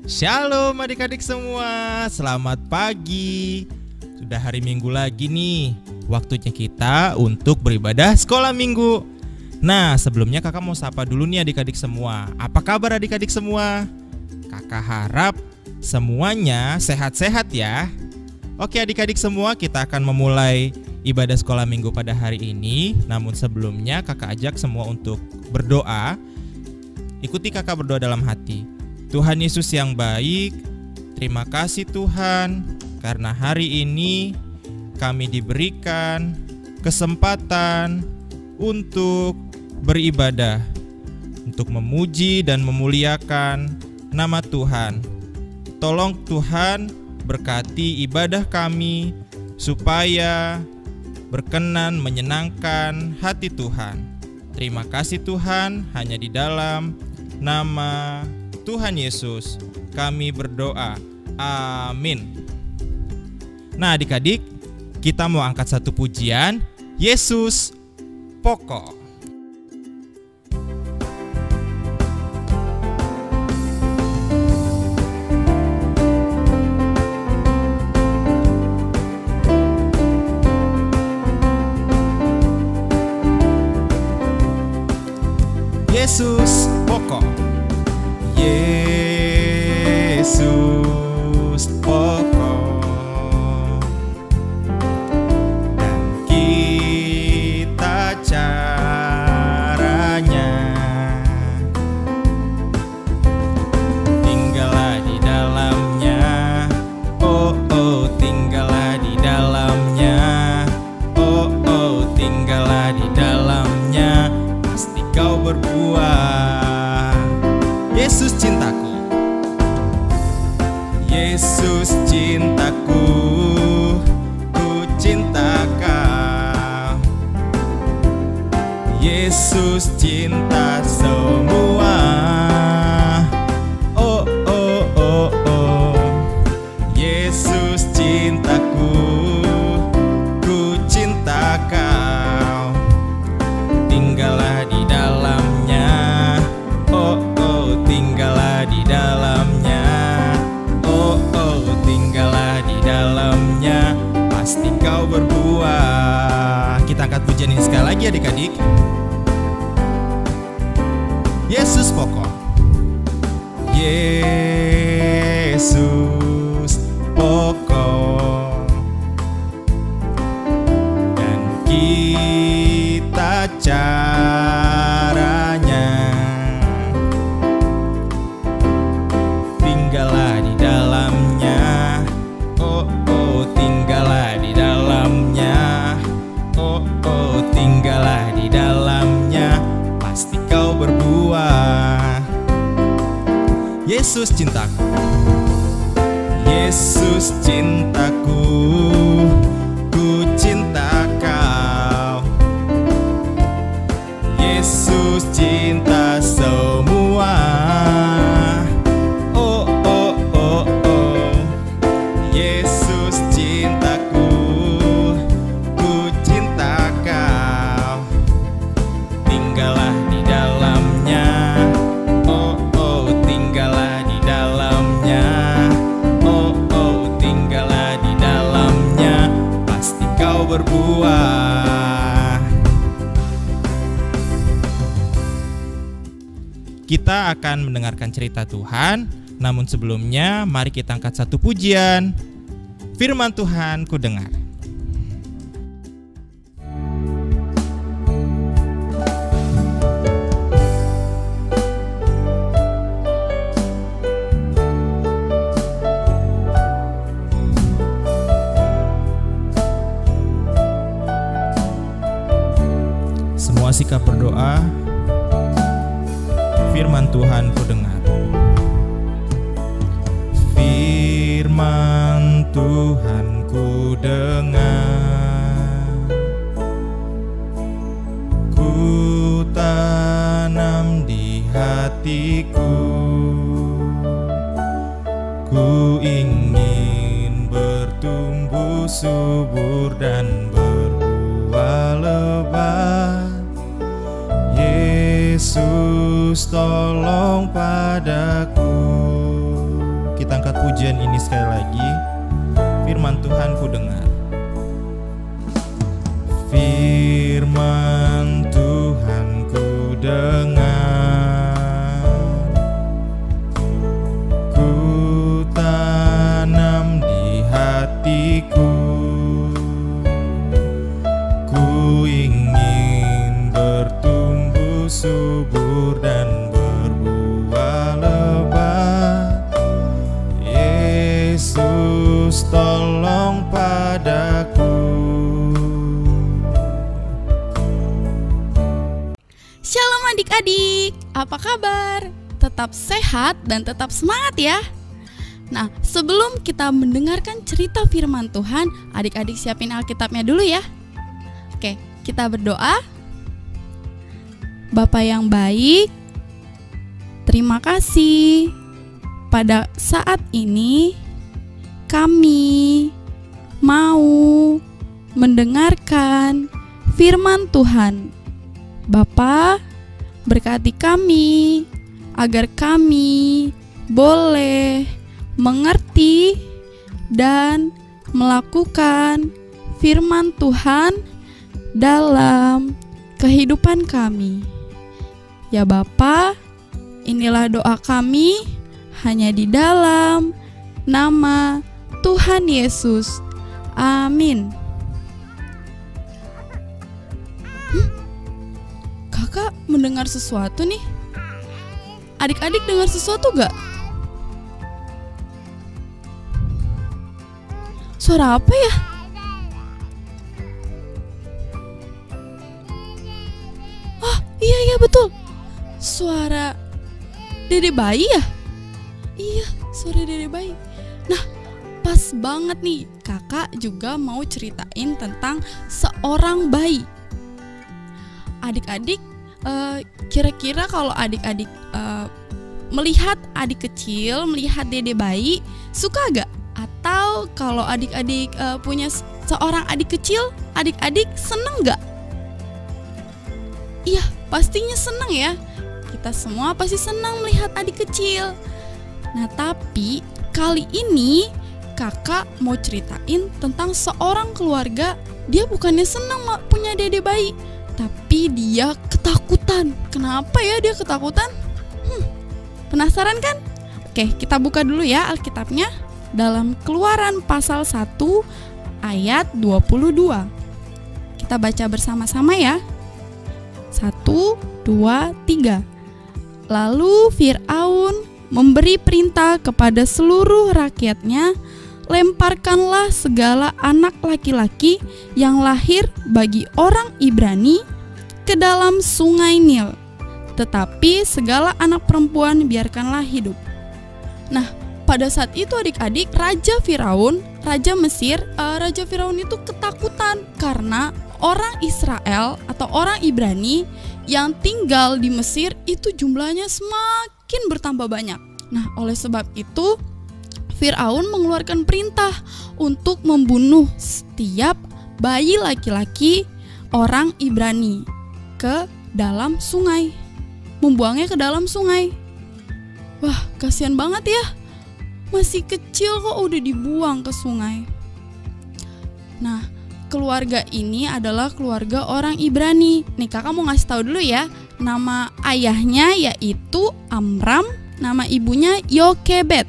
Shalom adik-adik semua, selamat pagi. Sudah hari Minggu lagi nih, waktunya kita untuk beribadah sekolah minggu. Nah, sebelumnya kakak mau sapa dulu nih adik-adik semua. Apa kabar adik-adik semua? Kakak harap semuanya sehat-sehat ya. Oke adik-adik semua, kita akan memulai ibadah sekolah minggu pada hari ini. Namun sebelumnya kakak ajak semua untuk berdoa. Ikuti kakak berdoa dalam hati. Tuhan Yesus yang baik, terima kasih Tuhan, karena hari ini kami diberikan kesempatan untuk beribadah, untuk memuji dan memuliakan nama Tuhan. Tolong Tuhan berkati ibadah kami supaya berkenan menyenangkan hati Tuhan. Terima kasih Tuhan, hanya di dalam nama Tuhan Yesus kami berdoa. Amin. Nah adik-adik, kita mau angkat satu pujian, Yesus pokok. Yesus pokok. Yesus pokok, dan kita caranya tinggallah di dalamnya. Oh oh, tinggallah di dalamnya. Oh oh, tinggallah di dalamnya. Pasti kau berbuah. Yesus cintaku, Yesus cintaku, ku cinta kau. Yesus cinta semua. Oh oh oh oh, Yesus cintaku, ku cinta kau. Tinggallah di dalamnya. Oh oh, tinggallah di dalamnya. Oh oh, tinggallah di dalamnya. Pasti kau berbuah. Kita angkat pujian ini sekali lagi adik-adik. Yesus pokok. Yesus pokok, dan kita caranya tinggallah di dalamnya. Oh oh, tinggallah di dalamnya. Oh oh, tinggallah di dalamnya. Pasti kau berbuah. Yesus cintaku, Yesus cintaku, ku cinta kau. Yesus cinta semua. Oh oh oh oh, Yesus cintaku, ku cinta kau. Tinggallah di dalamnya. Oh oh, tinggallah di dalamnya. Oh oh, tinggallah di dalamnya. Pasti kau berbuah. Kita akan mendengarkan cerita Tuhan. Namun sebelumnya mari kita angkat satu pujian. Firman Tuhan ku dengar. Semua sikap berdoa. Firman Tuhan ku dengar. Firman Tuhan ku dengar, ku tanam di hatiku. Ku ingin bertumbuh subur dan berbuah lebat. Yesus tolong padaku. pujian ini sekali lagi. Firman Tuhan ku dengar. Firman Tuhan ku dengar, ku tanam di hatiku, ku ingin bertumbuh subur dan berbuah lebat. Yesus tolong padaku. Shalom adik-adik, apa kabar? Tetap sehat dan tetap semangat ya. Nah, sebelum kita mendengarkan cerita firman Tuhan, adik-adik siapin Alkitabnya dulu ya. Oke, kita berdoa. Bapa yang baik, terima kasih pada saat ini kami mau mendengarkan firman Tuhan. Bapa, berkati kami agar kami boleh mengerti dan melakukan firman Tuhan dalam kehidupan kami. Ya Bapa, inilah doa kami hanya di dalam nama Tuhan Yesus. Amin. Kakak mendengar sesuatu nih. Adik-adik dengar sesuatu gak? Suara apa ya? Oh iya betul. Suara dede bayi ya? Iya, suara dede bayi. Nah, pas banget nih. Kakak juga mau ceritain tentang seorang bayi. Adik-adik, kira-kira kalau adik-adik melihat adik kecil, melihat dede bayi, suka gak? Atau kalau adik-adik punya seorang adik kecil, adik-adik seneng gak? Iya, pastinya seneng ya. Kita semua pasti senang melihat adik kecil. Nah, tapi kali ini kakak mau ceritain tentang seorang keluarga. Dia bukannya senang punya dede bayi, tapi dia ketakutan. Kenapa ya dia ketakutan? Penasaran kan? Oke, kita buka dulu ya Alkitabnya. Dalam Keluaran pasal 1 ayat 22. Kita baca bersama-sama ya. 1, 2, 3. Lalu Fir'aun memberi perintah kepada seluruh rakyatnya, lemparkanlah segala anak laki-laki yang lahir bagi orang Ibrani ke dalam sungai Nil, tetapi segala anak perempuan biarkanlah hidup. Nah, pada saat itu adik-adik, Raja Firaun, Raja Mesir, Raja Firaun itu ketakutan karena orang Israel atau orang Ibrani yang tinggal di Mesir itu jumlahnya semakin bertambah banyak. Nah, oleh sebab itu Firaun mengeluarkan perintah untuk membunuh setiap bayi laki-laki orang Ibrani ke dalam sungai, membuangnya ke dalam sungai. Wah, kasihan banget ya, masih kecil kok udah dibuang ke sungai. Nah, keluarga ini adalah keluarga orang Ibrani. Nih kakak mau ngasih tahu dulu ya, nama ayahnya yaitu Amram, nama ibunya Yokebed,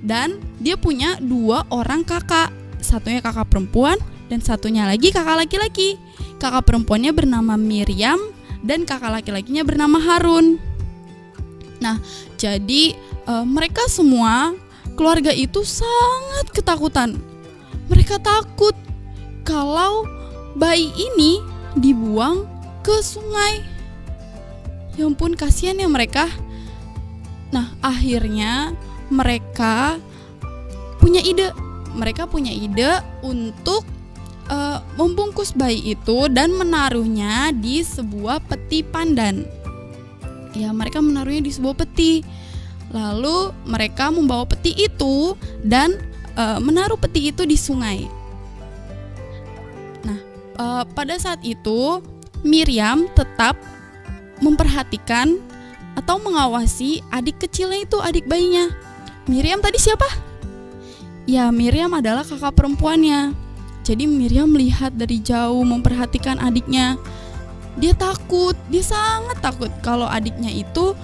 dan dia punya 2 orang kakak, satunya kakak perempuan dan satunya lagi kakak laki-laki. Kakak perempuannya bernama Miriam dan kakak laki-lakinya bernama Harun. Nah, jadi mereka semua keluarga itu sangat ketakutan. Mereka takut kalau bayi ini dibuang ke sungai. Ya ampun, kasihan ya mereka. Nah, akhirnya mereka punya ide. Mereka punya ide untuk membungkus bayi itu dan menaruhnya di sebuah peti pandan. Ya, mereka menaruhnya di sebuah peti. Lalu mereka membawa peti itu dan menaruh peti itu di sungai. Nah, pada saat itu Miriam tetap memperhatikan atau mengawasi adik kecilnya itu, adik bayinya. Miriam tadi siapa? ya Miriam adalah kakak perempuannya. Jadi Miriam melihat dari jauh, memperhatikan adiknya. Dia takut, dia sangat takut kalau adiknya itu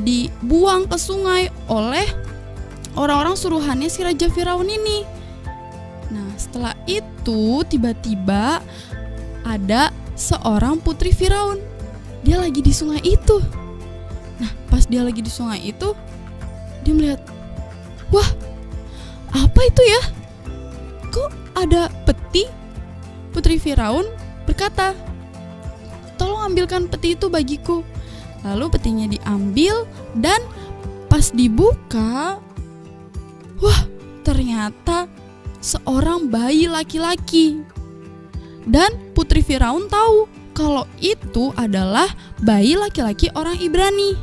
dibuang ke sungai oleh orang-orang suruhannya si Raja Firaun ini. Nah, setelah itu tiba-tiba ada seorang putri Firaun. Dia lagi di sungai itu. Nah, pas dia lagi di sungai itu, dia melihat, wah, apa itu ya? Kok ada peti? Putri Firaun berkata, tolong ambilkan peti itu bagiku. Lalu petinya diambil dan pas dibuka, wah, ternyata seorang bayi laki-laki. Dan Putri Firaun tahu kalau itu adalah bayi laki-laki orang Ibrani.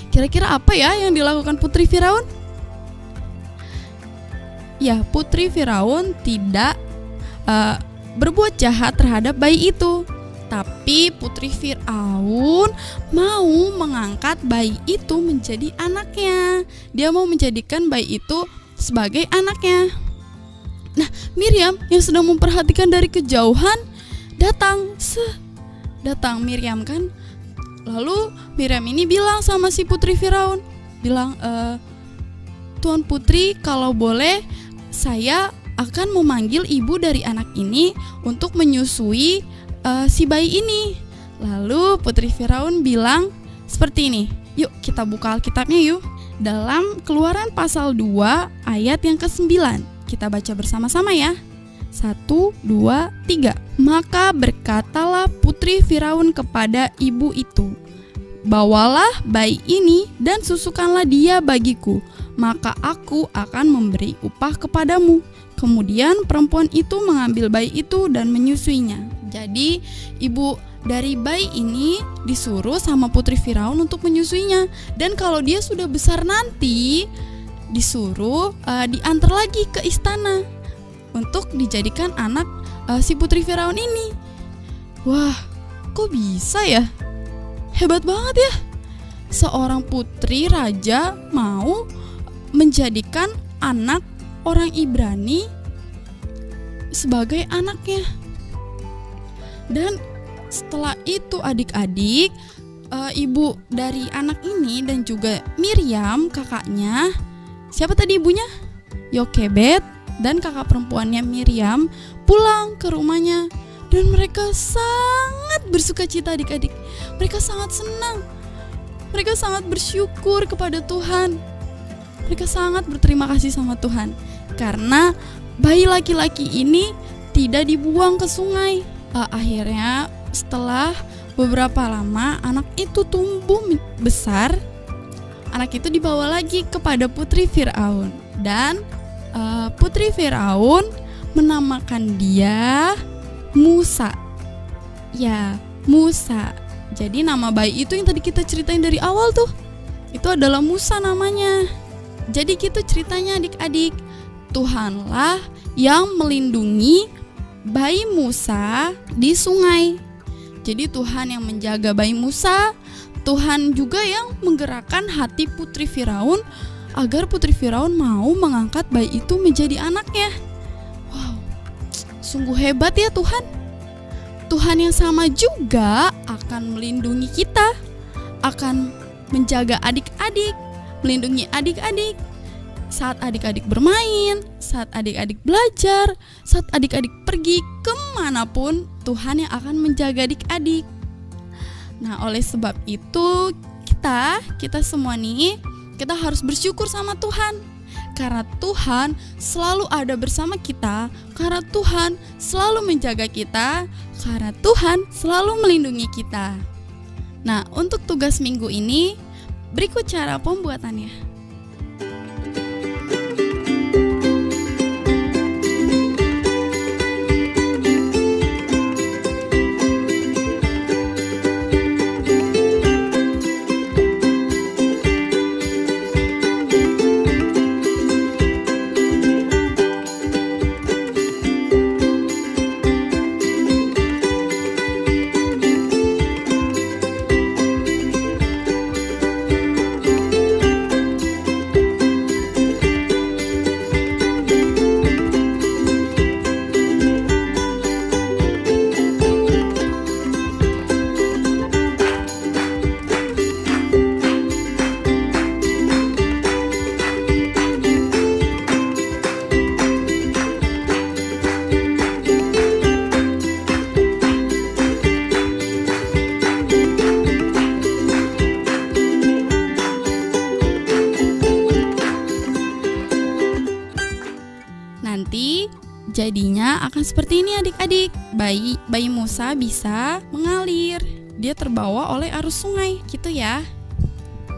Kira-kira apa ya yang dilakukan Putri Firaun? Ya, Putri Firaun tidak berbuat jahat terhadap bayi itu. Tapi Putri Firaun mau mengangkat bayi itu menjadi anaknya. Dia mau menjadikan bayi itu sebagai anaknya. Nah, Miriam yang sedang memperhatikan dari kejauhan datang Miriam kan. Lalu Miriam ini bilang sama si Putri Firaun, bilang, Tuan Putri, kalau boleh saya akan memanggil ibu dari anak ini untuk menyusui si bayi ini. Lalu Putri Firaun bilang seperti ini, yuk kita buka Alkitabnya yuk. Dalam Keluaran pasal 2 ayat yang ke-9, kita baca bersama-sama ya. 1, 2, 3. Maka berkatalah Putri Firaun kepada ibu itu, bawalah bayi ini dan susukanlah dia bagiku, maka aku akan memberi upah kepadamu. Kemudian perempuan itu mengambil bayi itu dan menyusuinya. Jadi ibu dari bayi ini disuruh sama Putri Firaun untuk menyusuinya. Dan kalau dia sudah besar nanti, disuruh diantar lagi ke istana untuk dijadikan anak si Putri Firaun ini. Wah, kok bisa ya? Hebat banget ya. Seorang putri raja mau menjadikan anak orang Ibrani sebagai anaknya. Dan setelah itu adik-adik, ibu dari anak ini dan juga Miriam kakaknya, siapa tadi ibunya? Yokebed dan kakak perempuannya Miriam pulang ke rumahnya. Dan mereka sangat bersukacita adik-adik. Mereka sangat senang. Mereka sangat bersyukur kepada Tuhan. Mereka sangat berterima kasih sama Tuhan karena bayi laki-laki ini tidak dibuang ke sungai. Akhirnya setelah beberapa lama anak itu tumbuh besar. Anak itu dibawa lagi kepada Putri Firaun. Dan Putri Firaun menamakan dia Musa. Ya, Musa. Jadi nama bayi itu yang tadi kita ceritain dari awal tuh, itu adalah Musa namanya. Jadi gitu ceritanya adik-adik. Tuhanlah yang melindungi bayi Musa di sungai. Jadi Tuhan yang menjaga bayi Musa. Tuhan juga yang menggerakkan hati Putri Firaun agar Putri Firaun mau mengangkat bayi itu menjadi anaknya. Wow, sungguh hebat ya Tuhan. Tuhan yang sama juga akan melindungi kita, akan menjaga adik-adik, melindungi adik-adik saat adik-adik bermain, saat adik-adik belajar, saat adik-adik pergi kemanapun, Tuhan yang akan menjaga adik-adik. Nah, oleh sebab itu kita semua nih, kita harus bersyukur sama Tuhan. Karena Tuhan selalu ada bersama kita, karena Tuhan selalu menjaga kita, karena Tuhan selalu melindungi kita. Nah, untuk tugas minggu ini, berikut cara pembuatannya. Jadinya akan seperti ini adik-adik. Bayi Musa bisa mengalir. Dia terbawa oleh arus sungai, gitu ya.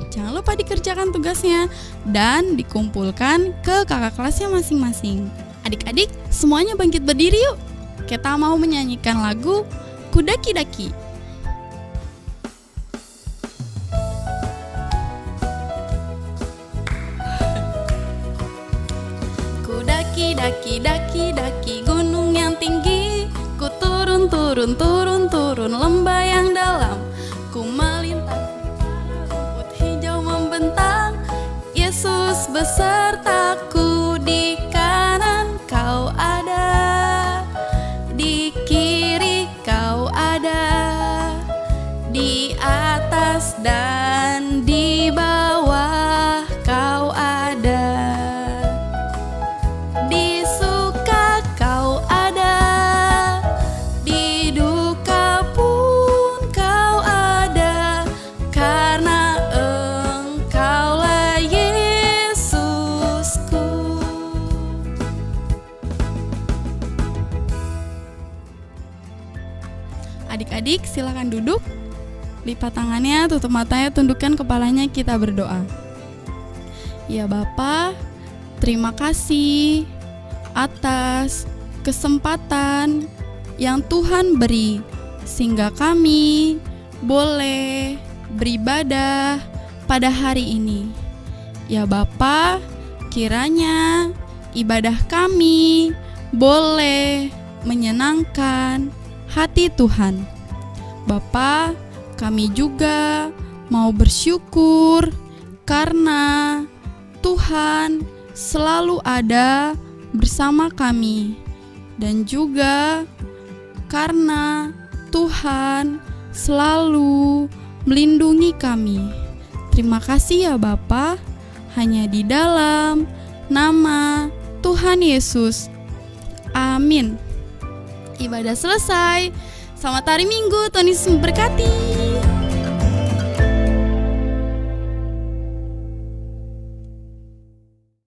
Jangan lupa dikerjakan tugasnya dan dikumpulkan ke kakak kelasnya masing-masing. Adik-adik, semuanya bangkit berdiri yuk. Kita mau menyanyikan lagu Kudaki-daki. Daki-daki gunung yang tinggi, ku turun lembah yang dalam, ku melintasi rumput hijau membentang. Yesus besertaku, di kanan kau ada, di kiri kau ada, di atas dan di bawah kau ada. Adik-adik silakan duduk, lipat tangannya, tutup matanya, tundukkan kepalanya, kita berdoa. Ya Bapa, terima kasih atas kesempatan yang Tuhan beri sehingga kami boleh beribadah pada hari ini. Ya Bapa, kiranya ibadah kami boleh menyenangkan hati Tuhan. Bapa, kami juga mau bersyukur karena Tuhan selalu ada bersama kami, dan juga karena Tuhan selalu melindungi kami. Terima kasih ya Bapa, hanya di dalam nama Tuhan Yesus. Amin. Ibadah selesai. Selamat hari Minggu, Tuhan Yesus memberkati.